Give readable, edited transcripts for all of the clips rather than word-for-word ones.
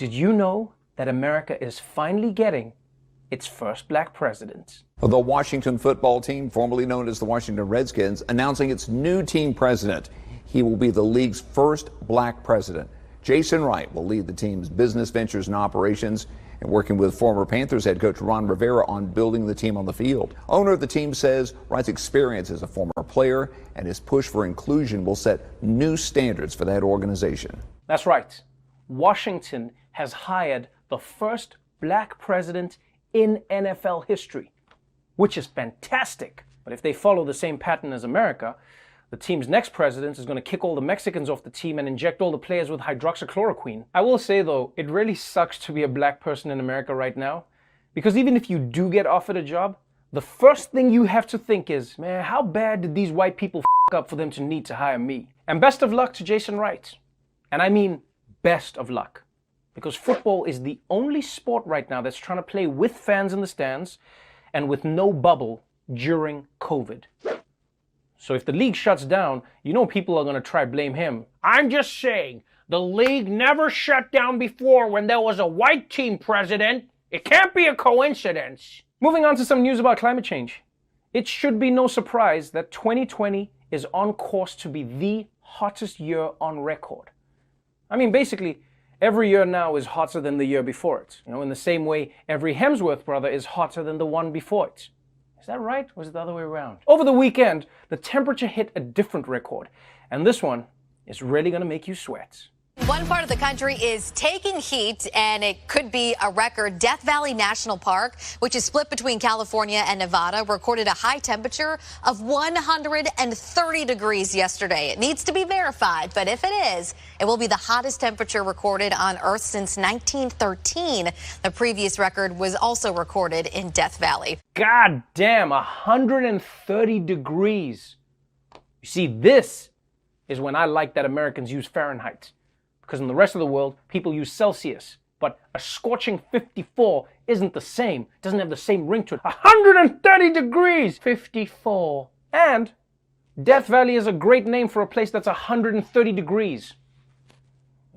Did you know that America is finally getting its first black president? The Washington football team, formerly known as the Washington Redskins, announcing its new team president. He will be the league's first black president. Jason Wright will lead the team's business ventures and operations, and working with former Panthers head coach Ron Rivera on building the team on the field. Owner of the team says Wright's experience as a former player and his push for inclusion will set new standards for that organization. That's right. Washington has hired the first black president in NFL history, which is fantastic. But if they follow the same pattern as America, the team's next president is going to kick all the Mexicans off the team and inject all the players with hydroxychloroquine. I will say though, it really sucks to be a black person in America right now, because even if you do get offered a job, the first thing you have to think is, man, how bad did these white people f up for them to need to hire me? And best of luck to Jason Wright. And I mean best of luck. Because football is the only sport right now that's trying to play with fans in the stands and with no bubble during COVID. So if the league shuts down, you know people are going to try blame him. I'm just saying, the league never shut down before when there was a white team president. It can't be a coincidence. Moving on to some news about climate change. It should be no surprise that 2020 is on course to be the hottest year on record. I mean, basically, every year now is hotter than the year before it. You know, in the same way, every Hemsworth brother is hotter than the one before it. Is that right? Or is it the other way around? Over the weekend, the temperature hit a different record. And this one is really going to make you sweat. One part of the country is taking heat, and it could be a record. Death Valley National Park, which is split between California and Nevada, recorded a high temperature of 130 degrees yesterday. It needs to be verified, but if it is, it will be the hottest temperature recorded on Earth since 1913. The previous record was also recorded in Death Valley. God damn, 130 degrees. You see, this is when I like that Americans use Fahrenheit. Because in the rest of the world, people use Celsius. But a scorching 54 isn't the same. It doesn't have the same ring to it. 130 degrees! 54. And Death Valley is a great name for a place that's 130 degrees.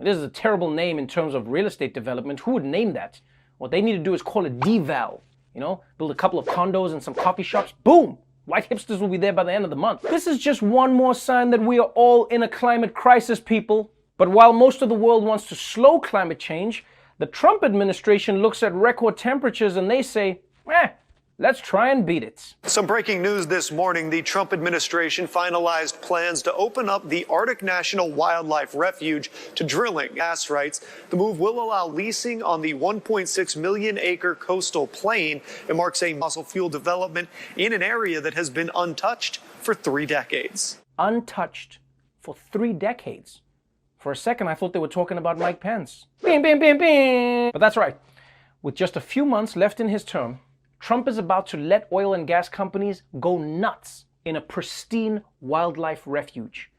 It is a terrible name in terms of real estate development. Who would name that? What they need to do is call it D-Val. You know, build a couple of condos and some coffee shops. Boom! White hipsters will be there by the end of the month. This is just one more sign that we are all in a climate crisis, people. But while most of the world wants to slow climate change, the Trump administration looks at record temperatures and they say, let's try and beat it. Some breaking news this morning. The Trump administration finalized plans to open up the Arctic National Wildlife Refuge to drilling. Gas rights. The move will allow leasing on the 1.6 million acre coastal plain. It marks a fossil fuel development in an area that has been untouched for 3 decades. Untouched for 3 decades? For a second, I thought they were talking about Mike Pence. Bing, bing, bing, bing. But that's right. With just a few months left in his term, Trump is about to let oil and gas companies go nuts in a pristine wildlife refuge.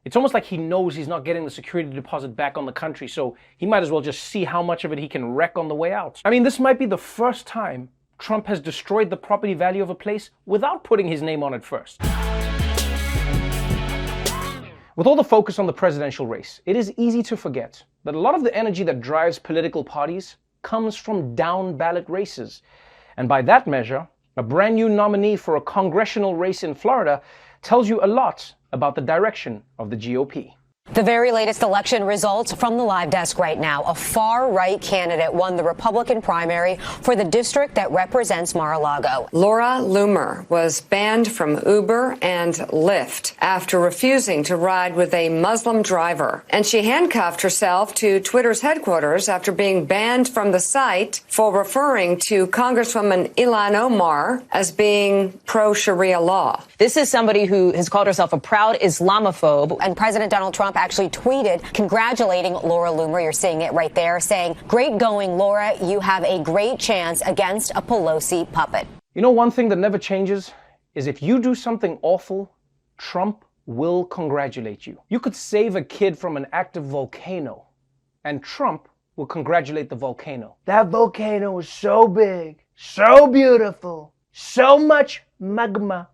It's almost like he knows he's not getting the security deposit back on the country, so he might as well just see how much of it he can wreck on the way out. I mean, this might be the first time Trump has destroyed the property value of a place without putting his name on it first. With all the focus on the presidential race, it is easy to forget that a lot of the energy that drives political parties comes from down-ballot races. And by that measure, a brand new nominee for a congressional race in Florida tells you a lot about the direction of the GOP. The very latest election results from the live desk right now. A far-right candidate won the Republican primary for the district that represents Mar-a-Lago. Laura Loomer was banned from Uber and Lyft after refusing to ride with a Muslim driver. And she handcuffed herself to Twitter's headquarters after being banned from the site for referring to Congresswoman Ilhan Omar as being pro-Sharia law. This is somebody who has called herself a proud Islamophobe, and President Donald Trump actually tweeted congratulating Laura Loomer. You're seeing it right there, saying, "Great going, Laura. You have a great chance against a Pelosi puppet." You know, one thing that never changes is if you do something awful, Trump will congratulate you. You could save a kid from an active volcano, and Trump will congratulate the volcano. That volcano is so big, so beautiful, so much magma,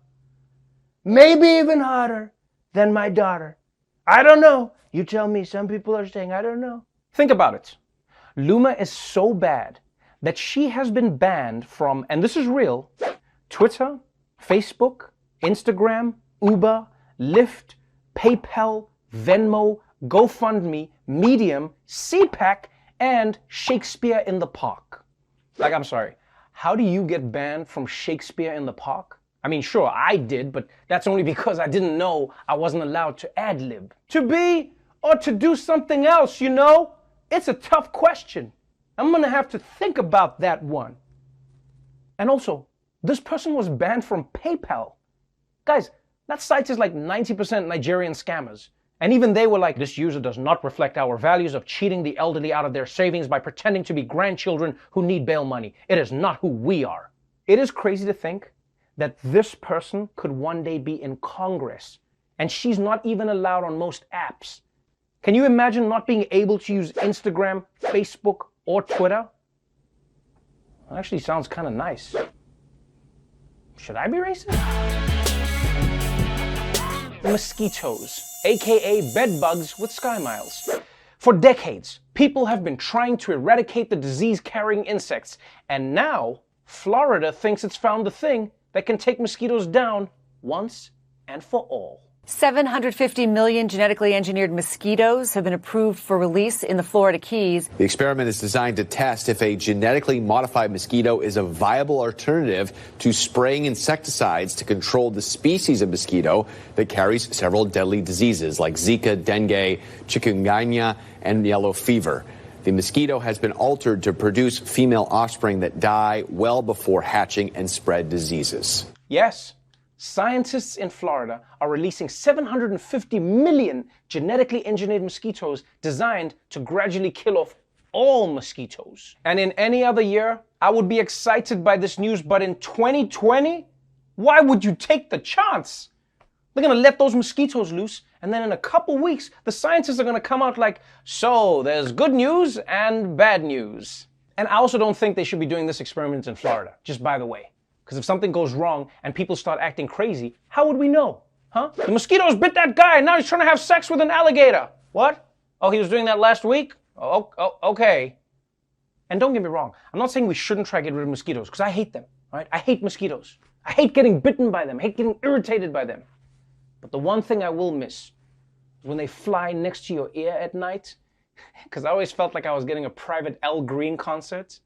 maybe even hotter than my daughter. I don't know. You tell me. Some people are saying, I don't know. Think about it. Loomer is so bad that she has been banned from, and this is real, Twitter, Facebook, Instagram, Uber, Lyft, PayPal, Venmo, GoFundMe, Medium, CPAC, and Shakespeare in the Park. Like, I'm sorry, how do you get banned from Shakespeare in the Park? I mean, sure, I did, but that's only because I didn't know I wasn't allowed to ad-lib. To be or to do something else, you know? It's a tough question. I'm gonna have to think about that one. And also, this person was banned from PayPal. Guys, that site is like 90% Nigerian scammers. And even they were like, this user does not reflect our values of cheating the elderly out of their savings by pretending to be grandchildren who need bail money. It is not who we are. It is crazy to think that this person could one day be in Congress, and she's not even allowed on most apps. Can you imagine not being able to use Instagram, Facebook, or Twitter? That actually sounds kind of nice. Should I be racist? Mosquitoes, aka bed bugs with sky miles. For decades, people have been trying to eradicate the disease-carrying insects, and now Florida thinks it's found the thing that can take mosquitoes down once and for all. 750 million genetically engineered mosquitoes have been approved for release in the Florida Keys. The experiment is designed to test if a genetically modified mosquito is a viable alternative to spraying insecticides to control the species of mosquito that carries several deadly diseases like Zika, dengue, chikungunya, and yellow fever. The mosquito has been altered to produce female offspring that die well before hatching and spread diseases. Yes, scientists in Florida are releasing 750 million genetically engineered mosquitoes designed to gradually kill off all mosquitoes. And in any other year, I would be excited by this news, but in 2020, why would you take the chance? They're gonna let those mosquitoes loose, and then in a couple weeks, the scientists are gonna come out like, so there's good news and bad news. And I also don't think they should be doing this experiment in Florida, just by the way. Because if something goes wrong and people start acting crazy, how would we know? Huh? The mosquitoes bit that guy and now he's trying to have sex with an alligator. What? Oh, he was doing that last week? Oh, okay. And don't get me wrong, I'm not saying we shouldn't try to get rid of mosquitoes, because I hate them, right? I hate mosquitoes. I hate getting bitten by them. I hate getting irritated by them. But the one thing I will miss is when they fly next to your ear at night, because I always felt like I was getting a private Al Green concert.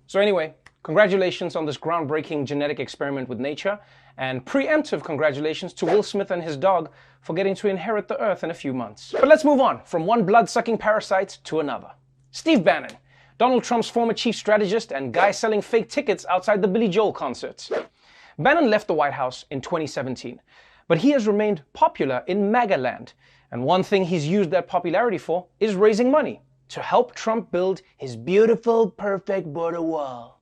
So anyway, congratulations on this groundbreaking genetic experiment with nature, and preemptive congratulations to Will Smith and his dog for getting to inherit the earth in a few months. But let's move on from one blood-sucking parasite to another. Steve Bannon, Donald Trump's former chief strategist and guy selling fake tickets outside the Billy Joel concerts. Bannon left the White House in 2017, but he has remained popular in MAGA land, and one thing he's used that popularity for is raising money to help Trump build his beautiful, perfect border wall.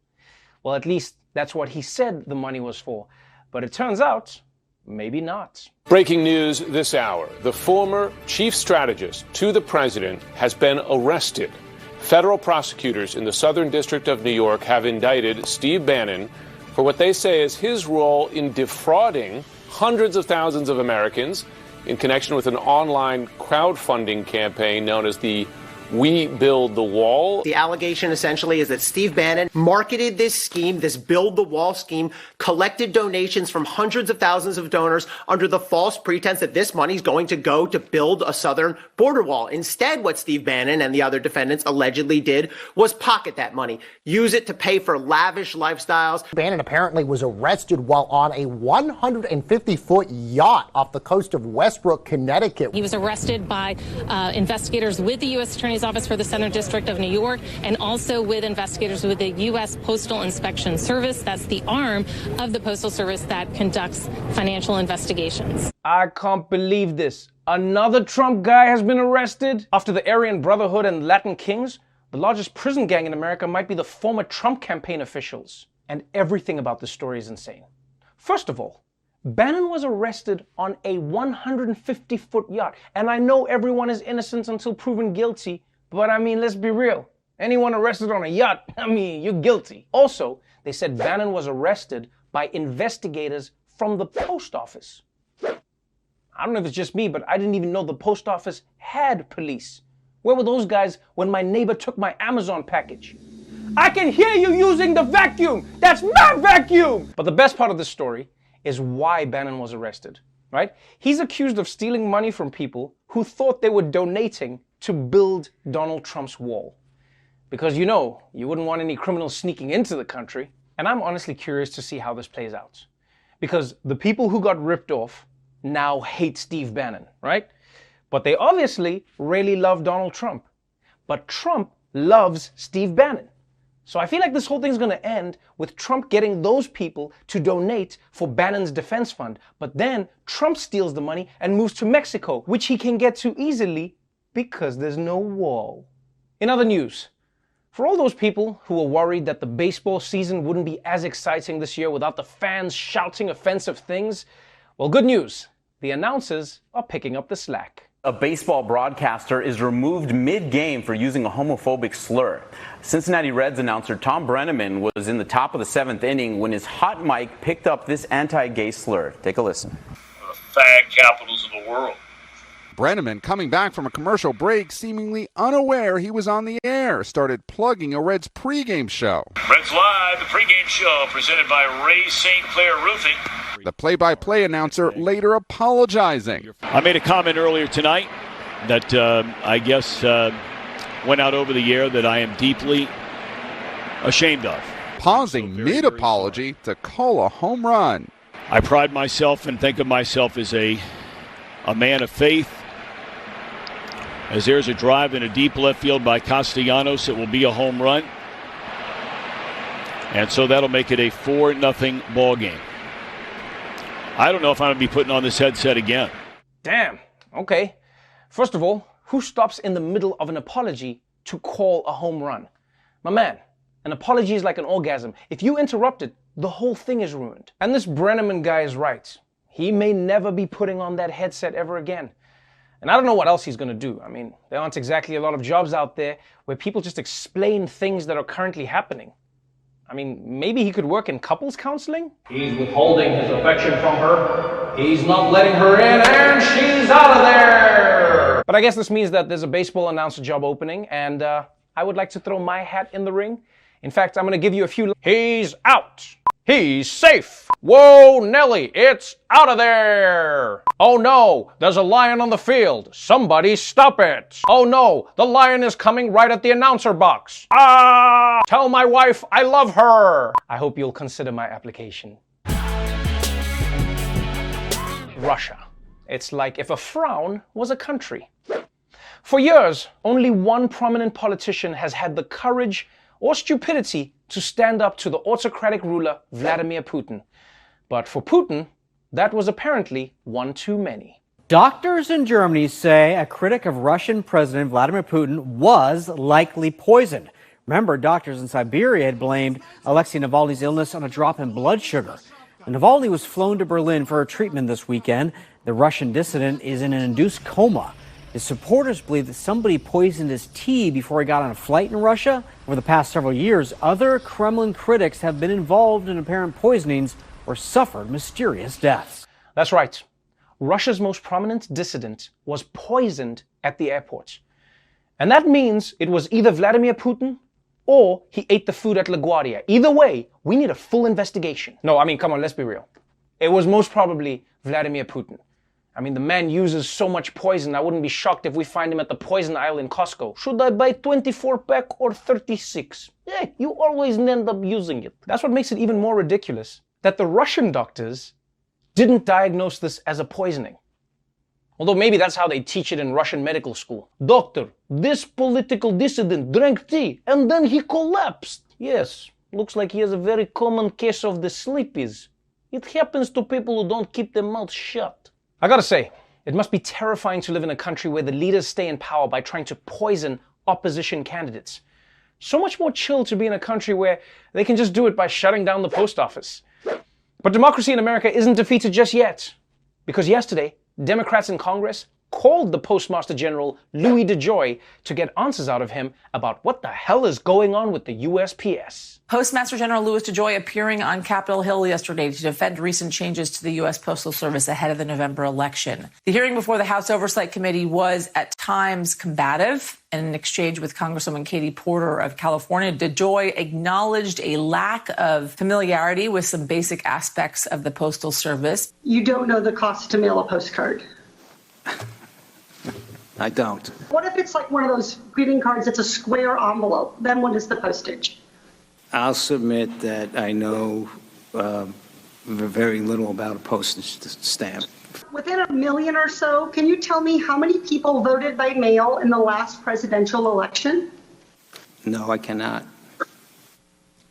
Well, at least that's what he said the money was for, but it turns out, maybe not. Breaking news this hour. The former chief strategist to the president has been arrested. Federal prosecutors in the Southern District of New York have indicted Steve Bannon for what they say is his role in defrauding hundreds of thousands of Americans in connection with an online crowdfunding campaign known as the We Build the Wall. The allegation essentially is that Steve Bannon marketed this scheme, this Build the Wall scheme, collected donations from hundreds of thousands of donors under the false pretense that this money is going to go to build a southern border wall. Instead, what Steve Bannon and the other defendants allegedly did was pocket that money, use it to pay for lavish lifestyles. Bannon apparently was arrested while on a 150-foot yacht off the coast of Westbrook, Connecticut. He was arrested by investigators with the U.S. Attorney's Office for the Southern District of New York, and also with investigators with the U.S. Postal Inspection Service. That's the arm of the Postal Service that conducts financial investigations. I can't believe this. Another Trump guy has been arrested? After the Aryan Brotherhood and Latin Kings, the largest prison gang in America might be the former Trump campaign officials. And everything about this story is insane. First of all, Bannon was arrested on a 150-foot yacht. And I know everyone is innocent until proven guilty, but I mean, let's be real. Anyone arrested on a yacht, I mean, you're guilty. Also, they said Bannon was arrested by investigators from the post office. I don't know if it's just me, but I didn't even know the post office had police. Where were those guys when my neighbor took my Amazon package? I can hear you using the vacuum! That's my vacuum! But the best part of this story is why Bannon was arrested, right? He's accused of stealing money from people who thought they were donating to build Donald Trump's wall. Because you know, you wouldn't want any criminals sneaking into the country. And I'm honestly curious to see how this plays out. Because the people who got ripped off now hate Steve Bannon, right? But they obviously really love Donald Trump. But Trump loves Steve Bannon. So I feel like this whole thing's going to end with Trump getting those people to donate for Bannon's defense fund. But then Trump steals the money and moves to Mexico, which he can get to easily because there's no wall. In other news, for all those people who were worried that the baseball season wouldn't be as exciting this year without the fans shouting offensive things, well, good news. The announcers are picking up the slack. A baseball broadcaster is removed mid-game for using a homophobic slur. Cincinnati Reds announcer Tom Brenneman was in the top of the 7th inning when his hot mic picked up this anti-gay slur. Take a listen. The fag capitals of the world. Brenneman, coming back from a commercial break, seemingly unaware he was on the air, started plugging a Reds pregame show. Reds Live, the pregame show presented by Ray St. Clair Roofing. The play-by-play announcer later apologizing. I made a comment earlier tonight that I guess went out over the air that I am deeply ashamed of. Pausing mid-apology to call a home run. I pride myself and think of myself as a man of faith. As there's a drive in a deep left field by Castellanos, it will be a home run. And so that'll make it a 4-0 ball game. I don't know if I'm going to be putting on this headset again. Damn. Okay. First of all, who stops in the middle of an apology to call a home run? My man, an apology is like an orgasm. If you interrupt it, the whole thing is ruined. And this Brenneman guy is right. He may never be putting on that headset ever again. And I don't know what else he's going to do. I mean, there aren't exactly a lot of jobs out there where people just explain things that are currently happening. I mean, maybe he could work in couples counseling? He's withholding his affection from her. He's not letting her in, and she's out of there! But I guess this means that there's a baseball announcer job opening, and I would like to throw my hat in the ring. In fact, I'm going to give you a few... He's out! He's safe! Whoa, Nelly, it's out of there! Oh no, there's a lion on the field. Somebody stop it! Oh no, the lion is coming right at the announcer box. Ah! Tell my wife I love her! I hope you'll consider my application. Russia. It's like if a frown was a country. For years, only one prominent politician has had the courage or stupidity to stand up to the autocratic ruler Vladimir Putin. But for Putin, that was apparently one too many. Doctors in Germany say a critic of Russian President Vladimir Putin was likely poisoned. Remember, doctors in Siberia had blamed Alexei Navalny's illness on a drop in blood sugar. Navalny was flown to Berlin for a treatment this weekend. The Russian dissident is in an induced coma. His supporters believe that somebody poisoned his tea before he got on a flight in Russia. Over the past several years, other Kremlin critics have been involved in apparent poisonings or suffered mysterious deaths. That's right. Russia's most prominent dissident was poisoned at the airport. And that means it was either Vladimir Putin or he ate the food at LaGuardia. Either way, we need a full investigation. No, I mean, come on, let's be real. It was most probably Vladimir Putin. I mean, the man uses so much poison, I wouldn't be shocked if we find him at the poison aisle in Costco. Should I buy 24-pack or 36? You always end up using it. That's what makes it even more ridiculous, that the Russian doctors didn't diagnose this as a poisoning. Although maybe that's how they teach it in Russian medical school. Doctor, this political dissident drank tea and then he collapsed. Yes, looks like he has a very common case of the sleepies. It happens to people who don't keep their mouths shut. I gotta say, it must be terrifying to live in a country where the leaders stay in power by trying to poison opposition candidates. So much more chill to be in a country where they can just do it by shutting down the post office. But democracy in America isn't defeated just yet. Because yesterday, Democrats in Congress called the Postmaster General Louis DeJoy to get answers out of him about what the hell is going on with the USPS. Postmaster General Louis DeJoy appearing on Capitol Hill yesterday to defend recent changes to the U.S. Postal Service ahead of the November election. The hearing before the House Oversight Committee was at times combative. In an exchange with Congresswoman Katie Porter of California, DeJoy acknowledged a lack of familiarity with some basic aspects of the Postal Service. You don't know the cost to mail a postcard? I don't. What if it's like one of those greeting cards that's a square envelope? Then what is the postage? I'll submit that I know very little about a postage stamp. Within 1 million or so, can you tell me how many people voted by mail in the last presidential election? No, I cannot.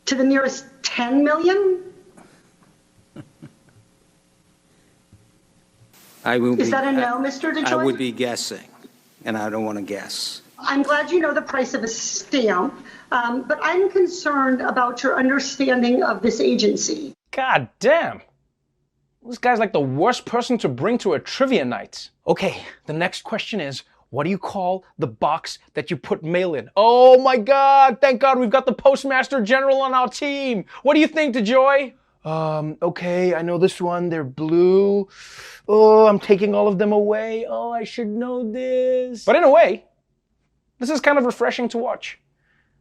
To the nearest 10 million? Is that a no, Mr. DeJoy? I would be guessing, and I don't want to guess. I'm glad you know the price of a stamp, but I'm concerned about your understanding of this agency. God damn. This guy's like the worst person to bring to a trivia night. Okay, the next question is, what do you call the box that you put mail in? Oh my God, thank God we've got the Postmaster General on our team. What do you think, DeJoy? Okay, I know this one, they're blue. Oh, I'm taking all of them away. Oh, I should know this. But in a way, this is kind of refreshing to watch.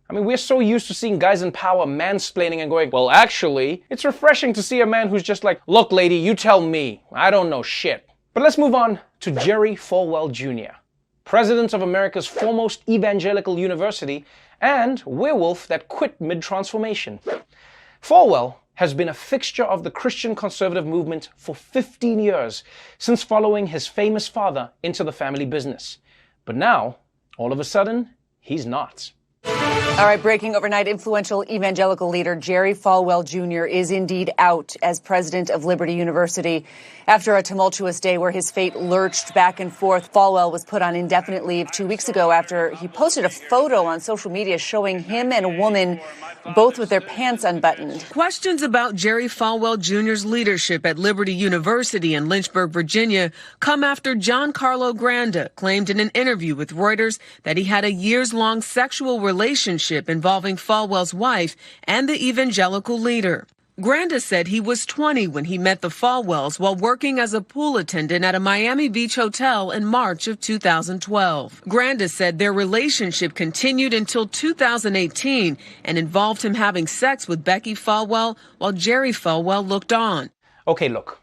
I mean, we're so used to seeing guys in power mansplaining and going, well, actually, it's refreshing to see a man who's just like, look, lady, you tell me. I don't know shit. But let's move on to Jerry Falwell Jr., president of America's foremost evangelical university and werewolf that quit mid-transformation. Falwell has been a fixture of the Christian conservative movement for 15 years, since following his famous father into the family business. But now, all of a sudden, he's not. All right, breaking overnight, influential evangelical leader Jerry Falwell Jr. is indeed out as president of Liberty University. After a tumultuous day where his fate lurched back and forth, Falwell was put on indefinite leave 2 weeks ago after he posted a photo on social media showing him and a woman both with their pants unbuttoned. Questions about Jerry Falwell Jr.'s leadership at Liberty University in Lynchburg, Virginia, come after John Carlo Granda claimed in an interview with Reuters that he had a years-long sexual relationship involving Falwell's wife and the evangelical leader. Granda said he was 20 when he met the Falwells while working as a pool attendant at a Miami Beach hotel in March of 2012. Granda said their relationship continued until 2018 and involved him having sex with Becky Falwell while Jerry Falwell looked on. Okay, look,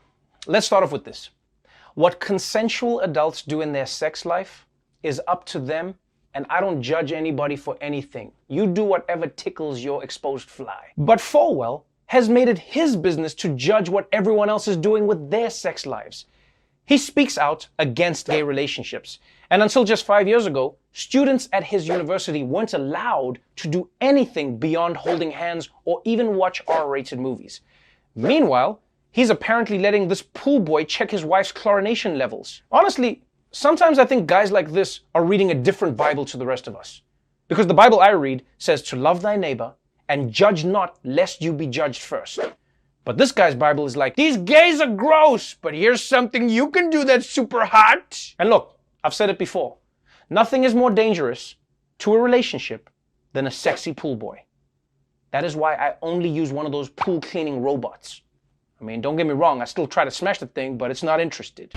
let's start off with this. What consensual adults do in their sex life is up to them, and I don't judge anybody for anything. You do whatever tickles your exposed fly. But Falwell has made it his business to judge what everyone else is doing with their sex lives. He speaks out against gay relationships. And until just 5 years ago, students at his university weren't allowed to do anything beyond holding hands or even watch R-rated movies. Meanwhile, he's apparently letting this pool boy check his wife's chlorination levels. Honestly, sometimes I think guys like this are reading a different Bible to the rest of us. Because the Bible I read says to love thy neighbor and judge not, lest you be judged first. But this guy's Bible is like, these gays are gross, but here's something you can do that's super hot. And look, I've said it before. Nothing is more dangerous to a relationship than a sexy pool boy. That is why I only use one of those pool cleaning robots. I mean, don't get me wrong, I still try to smash the thing, but it's not interested.